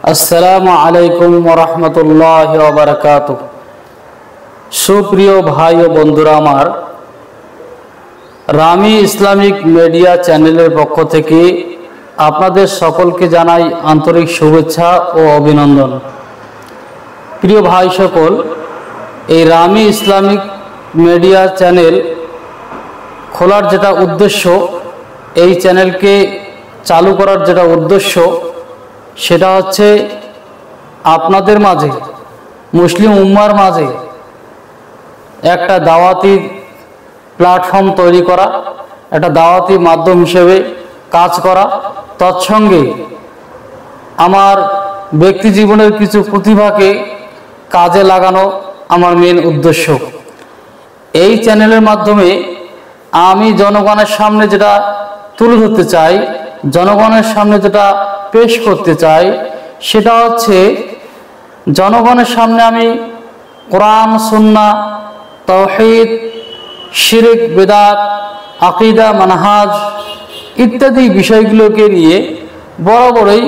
আসসালামু আলাইকুম ওয়া রাহমাতুল্লাহি ওয়া বারাকাতুহু। সুপ্রিয় ভাই ও বন্ধুরা আমার, রামি ইসলামিক মিডিয়া চ্যানেলের পক্ষ থেকে আপনাদের সকলকে জানাই আন্তরিক শুভেচ্ছা ও অভিনন্দন। প্রিয় ভাই সকল, এই রামি ইসলামিক মিডিয়া চ্যানেল খোলার যেটা উদ্দেশ্য, এই চ্যানেলকে চালু করার যেটা উদ্দেশ্য, সেটা হচ্ছে আপনাদের মাঝে, মুসলিম উম্মার মাঝে একটা দাওয়াতি প্ল্যাটফর্ম তৈরি করা, একটা দাওয়াতি মাধ্যম হিসেবে কাজ করা, তৎসঙ্গে আমার ব্যক্তি জীবনের কিছু প্রতিভাকে কাজে লাগানো আমার মেন উদ্দেশ্য। এই চ্যানেলের মাধ্যমে আমি জনগণের সামনে যেটা তুলে ধরতে চাই, জনগণের সামনে যেটা পেশ করতে চাই, সেটা হচ্ছে জনগণের সামনে আমি কোরআন, সুন্নাহ, তাওহীদ, শিরক, বিদআত, আকীদা, মানহাজ ইত্যাদি বিষয়গুলোকে নিয়ে বরাবরই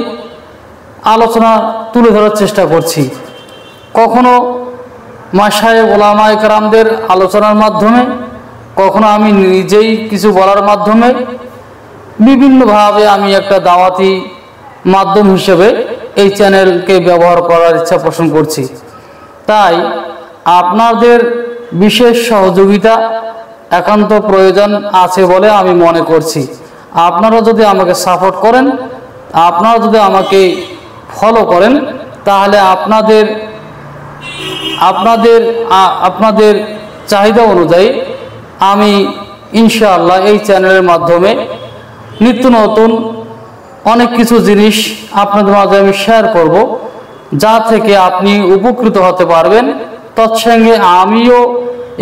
আলোচনা তুলে ধরার চেষ্টা করছি। কখনো মাশায়েখ ওলামায়ে কেরামদের আলোচনার মাধ্যমে, কখনো আমি নিজেই কিছু বলার মাধ্যমে, বিভিন্নভাবে আমি একটা দাওয়াতি মাধ্যম হিসেবে এই চ্যানেলকে ব্যবহার করার ইচ্ছা পোষণ করছি। তাই আপনাদের বিশেষ সহযোগিতা একান্ত প্রয়োজন আছে বলে আমি মনে করছি। আপনারা যদি আমাকে সাপোর্ট করেন, আপনারা যদি আমাকে ফলো করেন, তাহলে আপনাদের চাহিদা অনুযায়ী আমি ইনশাআল্লাহ এই চ্যানেলের মাধ্যমে নিত্য নতুন অনেক কিছু জিনিস আপনাদের মাঝে আমি শেয়ার করব, যা থেকে আপনি উপকৃত হতে পারবেন। তৎসঙ্গে আমিও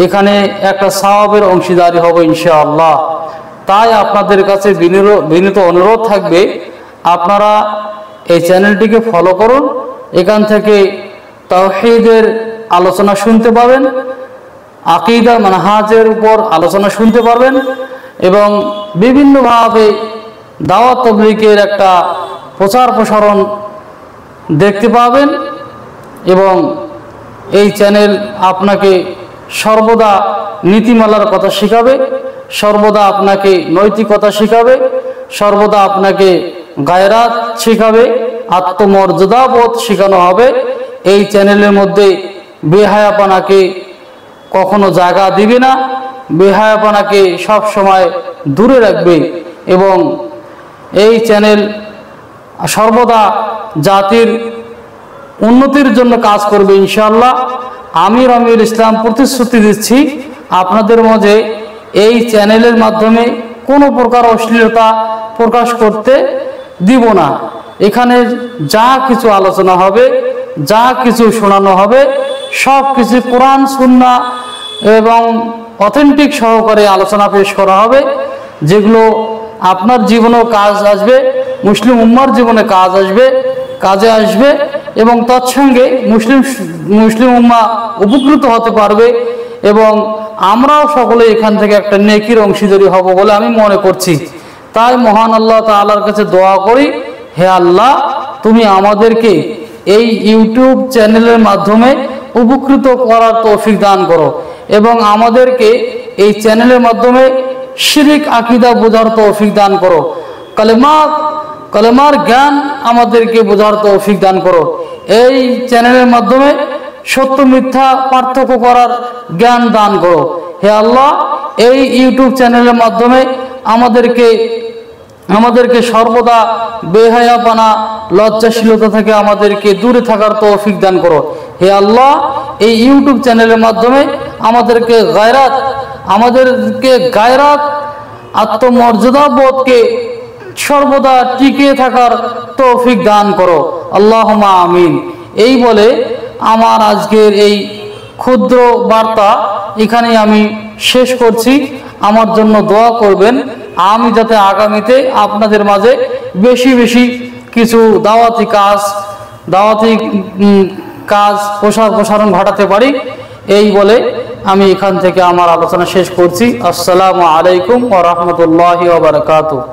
এখানে একটা সওয়াবের অংশীদারি হব ইনশাআল্লাহ। তাই আপনাদের কাছে বিনীত অনুরোধ থাকবে, আপনারা এই চ্যানেলটিকে ফলো করুন। এখান থেকে তাওহীদের আলোচনা শুনতে পাবেন, আকীদা মানহাজের উপর আলোচনা শুনতে পারবেন এবং বিভিন্নভাবে দাওয়াত তাবলীগের একটা প্রচার প্রসারণ দেখতে পাবেন। এবং এই চ্যানেল আপনাকে সর্বদা নীতিমালার কথা শেখাবে, সর্বদা আপনাকে নৈতিকতা শেখাবে, সর্বদা আপনাকে গায়রাত শেখাবে, আত্মমর্যাদা বোধ শেখানো হবে। এই চ্যানেলের মধ্যে বেহায়াপনাকে কখনো জায়গা দিবে না, বেহায়াপনাকে সব সময় দূরে রাখবে এবং এই চ্যানেল সর্বদা জাতির উন্নতির জন্য কাজ করবে ইনশাআল্লাহ। আমি রামিউল ইসলাম প্রতিশ্রুতি দিচ্ছি, আপনাদের মাঝে এই চ্যানেলের মাধ্যমে কোনো প্রকার অশ্লীলতা প্রকাশ করতে দিব না। এখানে যা কিছু আলোচনা হবে, যা কিছু শোনানো হবে, সব কিছু কোরআন, সুন্নাহ এবং অথেন্টিক সহকারে আলোচনা পেশ করা হবে, যেগুলো আপনার জীবনেও কাজ আসবে, মুসলিম উম্মার জীবনে কাজে আসবে এবং তৎসঙ্গে মুসলিম উম্মা উপকৃত হতে পারবে এবং আমরাও সকলে এখান থেকে একটা নেকির অংশীদারি হব বলে আমি মনে করছি। তাই মহান আল্লাহ তাআলার কাছে দোয়া করি, হে আল্লাহ, তুমি আমাদেরকে এই ইউটিউব চ্যানেলের মাধ্যমে উপকৃত করার তৌফিক দান করো এবং আমাদেরকে এই চ্যানেলের মাধ্যমে শিরক আকীদা বোঝার তৌফিক দান করো, কালেমার জ্ঞান আমাদেরকে বোঝার তৌফিক দান করো। এই চ্যানেলের মাধ্যমে সত্য মিথ্যা পার্থক্য করার জ্ঞান দান করো। হে আল্লাহ, এই ইউটিউব চ্যানেলের মাধ্যমে আমাদেরকে সর্বদা বেহায়াপনা, লজ্জাশীলতা থেকে আমাদেরকে দূরে থাকার তৌফিক দান করো। হে আল্লাহ, এই ইউটিউব চ্যানেলের মাধ্যমে আমাদেরকে গায়রাত, আত্মমর্যাদা বোধকে সর্বদা টিকে থাকার তৌফিক দান করো, আল্লাহুম্মা আমিন। এই বলে আমার আজকের এই ক্ষুদ্র বার্তা এখানেই আমি শেষ করছি। আমার জন্য দোয়া করবেন, আমি যাতে আগামীতে আপনাদের মাঝে বেশি বেশি কিছু দাওয়াতি কাজ প্রসারণ ঘটাতে পারি। এই বলে আমি এখান থেকে আমার আলোচনা শেষ করছি। আসসালামু আলাইকুম ওয়া রাহমাতুল্লাহি ওয়া বারাকাতুহু।